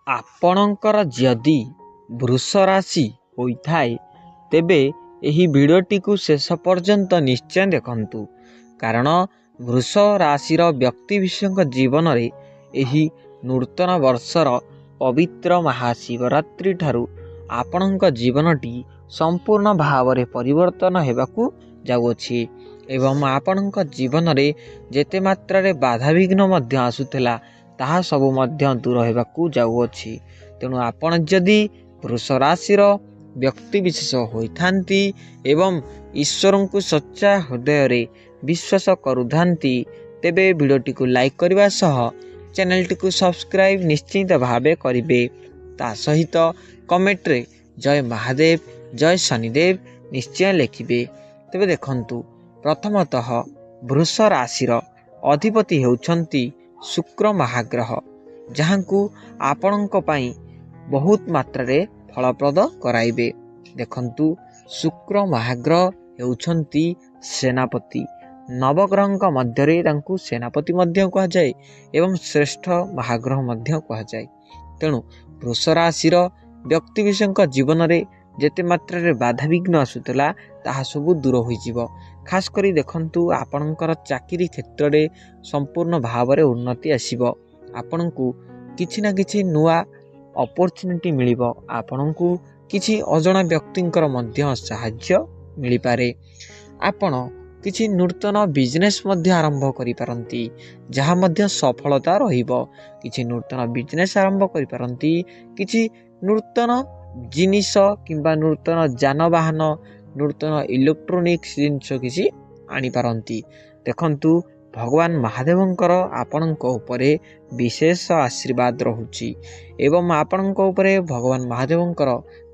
ଆପଣଙ୍କର ଯଦି ବୃଷ ରାଶି ହୋଇଥାଏ ତେବେ ଏହି ଭିଡ଼ିଓଟିକୁ ଶେଷ ପର୍ଯ୍ୟନ୍ତ ନିଶ୍ଚୟ ଦେଖନ୍ତୁ, କାରଣ ବୃଷ ରାଶିର ବ୍ୟକ୍ତିବିଶେଷଙ୍କ ଜୀବନରେ ଏହି ନୂତନ ବର୍ଷର ପବିତ୍ର ମହାଶିବରାତ୍ରି ଠାରୁ ଆପଣଙ୍କ ଜୀବନଟି ସମ୍ପୂର୍ଣ୍ଣ ଭାବରେ ପରିବର୍ତ୍ତନ ହେବାକୁ ଯାଉଅଛି ଏବଂ ଆପଣଙ୍କ ଜୀବନରେ ଯେତେ ମାତ୍ରାରେ ବାଧାବିଘ୍ନ ମଧ୍ୟ ଆସୁଥିଲା ତାହା ସବୁ ମଧ୍ୟ ଦୂର ହେବାକୁ ଯାଉଅଛି। ତେଣୁ ଆପଣ ଯଦି ବୃଷ ରାଶିର ବ୍ୟକ୍ତିବିଶେଷ ହୋଇଥାନ୍ତି ଏବଂ ଈଶ୍ୱରଙ୍କୁ ସଚ୍ଚା ହୃଦୟରେ ବିଶ୍ୱାସ କରୁଥାନ୍ତି ତେବେ ଭିଡ଼ିଓଟିକୁ ଲାଇକ୍ କରିବା ସହ ଚ୍ୟାନେଲଟିକୁ ସବସ୍କ୍ରାଇବ୍ ନିଶ୍ଚିତ ଭାବେ କରିବେ। ତା ସହିତ କମେଣ୍ଟରେ ଜୟ ମହାଦେବ ଜୟ ଶନିଦେବ ନିଶ୍ଚୟ ଲେଖିବେ। ତେବେ ଦେଖନ୍ତୁ, ପ୍ରଥମତଃ ବୃଷ ରାଶିର ଅଧିପତି ହେଉଛନ୍ତି ଶୁକ୍ର ମହାଗ୍ରହ, ଯାହାଙ୍କୁ ଆପଣଙ୍କ ପାଇଁ ବହୁତ ମାତ୍ରାରେ ଫଳପ୍ରଦ କରାଇବେ। ଦେଖନ୍ତୁ, ଶୁକ୍ର ମହାଗ୍ରହ ହେଉଛନ୍ତି ସେନାପତି। ନବଗ୍ରହଙ୍କ ମଧ୍ୟରେ ତାଙ୍କୁ ସେନାପତି ମଧ୍ୟ କୁହାଯାଏ ଏବଂ ଶ୍ରେଷ୍ଠ ମହାଗ୍ରହ ମଧ୍ୟ କୁହାଯାଏ। ତେଣୁ ବୃଷ ରାଶିର ବ୍ୟକ୍ତିବିଶେଷଙ୍କ ଜୀବନରେ ଯେତେ ମାତ୍ରାରେ ବାଧାବିଘ୍ନ ଆସୁଥିଲା ତାହା ସବୁ ଦୂର ହୋଇଯିବ। ଖାସ୍ କରି ଦେଖନ୍ତୁ, ଆପଣଙ୍କର ଚାକିରି କ୍ଷେତ୍ରରେ ସମ୍ପୂର୍ଣ୍ଣ ଭାବରେ ଉନ୍ନତି ଆସିବ। ଆପଣଙ୍କୁ କିଛି ନା କିଛି ନୂଆ ଅପରଚ୍ୟୁନିଟି ମିଳିବ। ଆପଣଙ୍କୁ କିଛି ଅଜଣା ବ୍ୟକ୍ତିଙ୍କର ମଧ୍ୟ ସାହାଯ୍ୟ ମିଳିପାରେ। ଆପଣ କିଛି ନୂତନ ବିଜନେସ୍ ମଧ୍ୟ ଆରମ୍ଭ କରିପାରନ୍ତି, ଯାହା ମଧ୍ୟ ସଫଳତା ରହିବ। କିଛି ନୂତନ ବିଜନେସ୍ ଆରମ୍ଭ କରିପାରନ୍ତି, କିଛି ନୂତନ ଜିନିଷ କିମ୍ବା ନୂତନ ଯାନବାହନ, ନୂତନ ଇଲେକ୍ଟ୍ରୋନିକ୍ସ ଜିନିଷ କିଛି ଆଣିପାରନ୍ତି। ଦେଖନ୍ତୁ, ଭଗବାନ ମହାଦେବଙ୍କର ଆପଣଙ୍କ ଉପରେ ବିଶେଷ ଆଶୀର୍ବାଦ ରହୁଛି ଏବଂ ଆପଣଙ୍କ ଉପରେ ଭଗବାନ ମହାଦେବଙ୍କର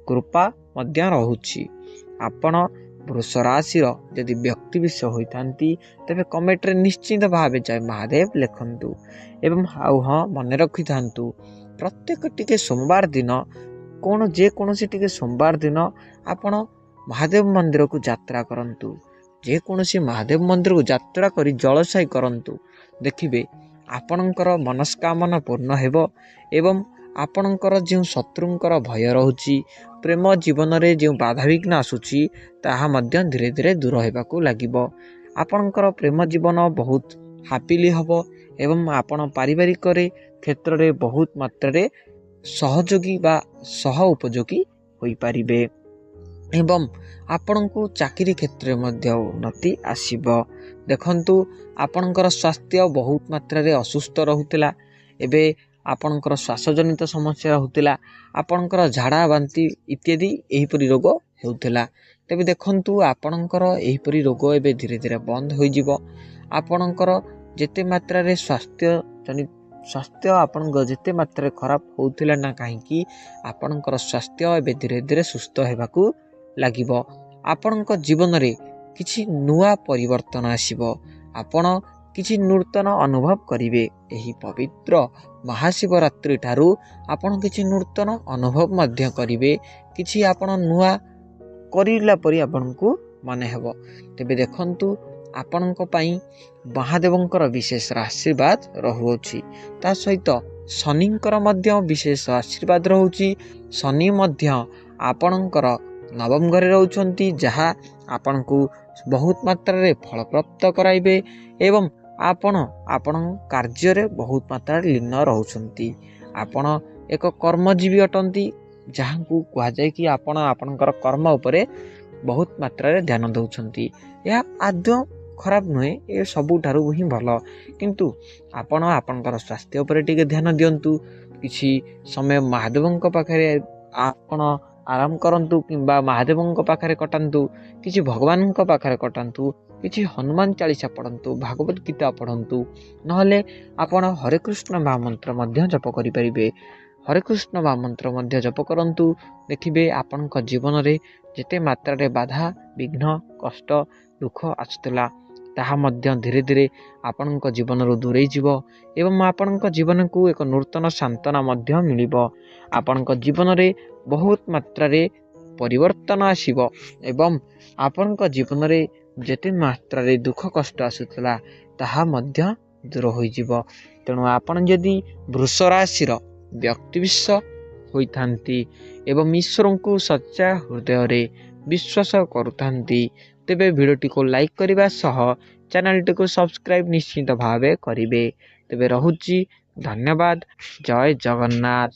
କୃପା ମଧ୍ୟ ରହୁଛି। ଆପଣ ବୃଷ ରାଶିର ଯଦି ବ୍ୟକ୍ତିବିଶେଷ ହୋଇଥାନ୍ତି ତେବେ କମେଣ୍ଟରେ ନିଶ୍ଚିତ ଭାବେ ଜୟ ମହାଦେବ ଲେଖନ୍ତୁ ଏବଂ ମନେ ରଖିଥାନ୍ତୁ, ପ୍ରତ୍ୟେକ ଟିକେ ସୋମବାର ଦିନ ଯେକୌଣସି ଟିକେ ସୋମବାର ଦିନ ଆପଣ ମହାଦେବ ମନ୍ଦିରକୁ ଯାତ୍ରା କରନ୍ତୁ। ଯେକୌଣସି ମହାଦେବ ମନ୍ଦିରକୁ ଯାତ୍ରା କରି ଜଳସାଇ କରନ୍ତୁ। ଦେଖିବେ ଆପଣଙ୍କର ମନସ୍କାମନା ପୂର୍ଣ୍ଣ ହେବ ଏବଂ ଆପଣଙ୍କର ଯେଉଁ ଶତ୍ରୁଙ୍କର ଭୟ ରହୁଛି, ପ୍ରେମ ଜୀବନରେ ଯେଉଁ ବାଧାବିଘ୍ନ ଆସୁଛି ତାହା ମଧ୍ୟ ଧୀରେ ଧୀରେ ଦୂର ହେବାକୁ ଲାଗିବ। ଆପଣଙ୍କର ପ୍ରେମ ଜୀବନ ବହୁତ ହାପିଲି ହେବ ଏବଂ ଆପଣ ପାରିବାରିକରେ କ୍ଷେତ୍ରରେ ବହୁତ ମାତ୍ରାରେ ସହଯୋଗୀ ବା ସହ ଉପଯୋଗୀ ହୋଇପାରିବେ ଏବଂ ଆପଣଙ୍କୁ ଚାକିରି କ୍ଷେତ୍ରରେ ମଧ୍ୟ ଉନ୍ନତି ଆସିବ। ଦେଖନ୍ତୁ, ଆପଣଙ୍କର ସ୍ୱାସ୍ଥ୍ୟ ବହୁତ ମାତ୍ରାରେ ଅସୁସ୍ଥ ରହୁଥିଲା, ଏବେ ଆପଣଙ୍କର ଶ୍ୱାସଜନିତ ସମସ୍ୟା ରହୁଥିଲା, ଆପଣଙ୍କର ଝାଡ଼ା ବାନ୍ତି ଇତ୍ୟାଦି ଏହିପରି ରୋଗ ହେଉଥିଲା। ତେବେ ଦେଖନ୍ତୁ, ଆପଣଙ୍କର ଏହିପରି ରୋଗ ଏବେ ଧୀରେ ଧୀରେ ବନ୍ଦ ହୋଇଯିବ। ଆପଣଙ୍କର ଯେତେ ମାତ୍ରାରେ ସ୍ୱାସ୍ଥ୍ୟ ଆପଣଙ୍କ ଯେତେ ମାତ୍ରାରେ ଖରାପ ହେଉଥିଲା ନା କାହିଁକି, ଆପଣଙ୍କର ସ୍ୱାସ୍ଥ୍ୟ ଏବେ ଧୀରେ ଧୀରେ ସୁସ୍ଥ ହେବାକୁ ଲାଗିବ। ଆପଣଙ୍କ ଜୀବନରେ କିଛି ନୂଆ ପରିବର୍ତ୍ତନ ଆସିବ। ଆପଣ କିଛି ନୂତନ ଅନୁଭବ କରିବେ। ଏହି ପବିତ୍ର ମହାଶିବରାତ୍ରି ଠାରୁ ଆପଣ କିଛି ନୂତନ ଅନୁଭବ ମଧ୍ୟ କରିବେ। କିଛି ଆପଣ ନୂଆ କରିଲା ପରି ଆପଣଙ୍କୁ ମନେ ହେବ। ତେବେ ଦେଖନ୍ତୁ, ଆପଣଙ୍କ ପାଇଁ ମହାଦେବଙ୍କର ବିଶେଷ ଆଶୀର୍ବାଦ ରହୁଅଛି। ତା ସହିତ ଶନିଙ୍କର ମଧ୍ୟ ବିଶେଷ ଆଶୀର୍ବାଦ ରହୁଛି। ଶନି ମଧ୍ୟ ଆପଣଙ୍କର ନବମ ଘରେ ରହୁଛନ୍ତି, ଯାହା ଆପଣଙ୍କୁ ବହୁତ ମାତ୍ରାରେ ଫଳପ୍ରାପ୍ତ କରାଇବେ ଏବଂ ଆପଣ ଆପଣଙ୍କ କାର୍ଯ୍ୟରେ ବହୁତ ମାତ୍ରାରେ ଲୀନ ରହୁଛନ୍ତି। ଆପଣ ଏକ କର୍ମଜୀବୀ ଅଟନ୍ତି, ଯାହାକୁ କୁହାଯାଏ କି ଆପଣ ଆପଣଙ୍କର କର୍ମ ଉପରେ ବହୁତ ମାତ୍ରାରେ ଧ୍ୟାନ ଦେଉଛନ୍ତି। ଏହା ଆଦୌ ଖରାପ ନୁହେଁ, ଏ ସବୁଠାରୁ ହିଁ ଭଲ। କିନ୍ତୁ ଆପଣ ଆପଣଙ୍କର ସ୍ୱାସ୍ଥ୍ୟ ଉପରେ ଟିକେ ଧ୍ୟାନ ଦିଅନ୍ତୁ। କିଛି ସମୟ ମହାଦେବଙ୍କ ପାଖରେ ଆପଣ ଆରାମ କରନ୍ତୁ କିମ୍ବା ମହାଦେବଙ୍କ ପାଖରେ କଟାନ୍ତୁ, କିଛି ଭଗବାନଙ୍କ ପାଖରେ କଟାନ୍ତୁ, କିଛି ହନୁମାନ ଚାଳିଶା ପଢ଼ନ୍ତୁ, ଭାଗବତ ଗୀତା ପଢ଼ନ୍ତୁ, ନହେଲେ ଆପଣ ହରେକୃଷ୍ଣ ମହାମନ୍ତ୍ର ମଧ୍ୟ ଜପ କରିପାରିବେ। ହରେକୃଷ୍ଣ ମହାମନ୍ତ୍ର ମଧ୍ୟ ଜପ କରନ୍ତୁ। ଦେଖିବେ ଆପଣଙ୍କ ଜୀବନରେ ଯେତେ ମାତ୍ରାରେ ବାଧା ବିଘ୍ନ କଷ୍ଟ ଦୁଃଖ ଆସୁଥିଲା ତାହା ମଧ୍ୟ ଧୀରେ ଧୀରେ ଆପଣଙ୍କ ଜୀବନରୁ ଦୂରେଇ ଯିବ ଏବଂ ଆପଣଙ୍କ ଜୀବନକୁ ଏକ ନୂତନ ସାନ୍ତ୍ୱନା ମଧ୍ୟ ମିଳିବ। ଆପଣଙ୍କ ଜୀବନରେ ବହୁତ ମାତ୍ରାରେ ପରିବର୍ତ୍ତନ ଆସିବ ଏବଂ ଆପଣଙ୍କ ଜୀବନରେ ଯେତେ ମାତ୍ରାରେ ଦୁଃଖ କଷ୍ଟ ଆସୁଥିଲା ତାହା ମଧ୍ୟ ଦୂର ହୋଇଯିବ। ତେଣୁ ଆପଣ ଯଦି ବୃଷ ରାଶିର ବ୍ୟକ୍ତିବିଶେଷ ହୋଇଥାନ୍ତି ଏବଂ ଈଶ୍ୱରଙ୍କୁ ସଚ୍ଚା ହୃଦୟରେ ବିଶ୍ୱାସ କରୁଥାନ୍ତି। ତେବେ ଭିଡ଼ିଓଟିକୁ ଲାଇକ୍ କରିବା ସହ ଚ୍ୟାନେଲଟିକୁ ସବସ୍କ୍ରାଇବ୍ ନିଶ୍ଚିତ ଭାବେ କରିବେ। ତେବେ ରହୁଛି, ଧନ୍ୟବାଦ। ଜୟ ଜଗନ୍ନାଥ।